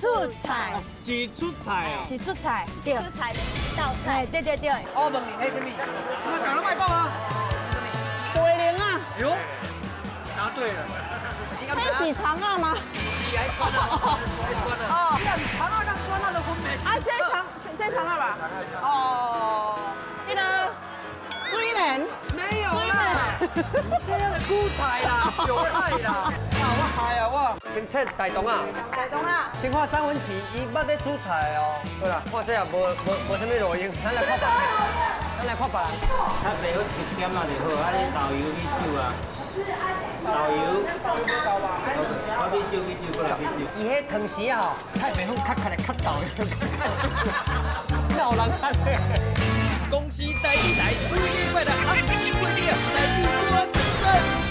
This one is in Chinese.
出菜，几出菜啊？一出菜，对，出菜的一道菜。哎，对对对，我问你，迄什么？那讲了卖报啊？龟苓啊，哎呦，答对了。这是长啊吗？你还酸啊？还酸啊？哦，这样长啊，让酸啊的分别。啊，这长啊吧？哦，那个水莲没有啦，这样的菇菜啦，韭菜啦。啊，我嗨啊，我先切大肠啊。大东啊，先看张文琪，伊捌咧煮菜哦。对啦，看这也无什么路用，咱来看别人。咱来看别人。较袂好一点嘛就好，啊你豆油米酒啊，豆油，我米酒过来米酒。伊迄汤匙啊，太袂好，较来较豆油。闹人看咧。恭喜台比赛世界赛的安吉规定，在地多胜胜。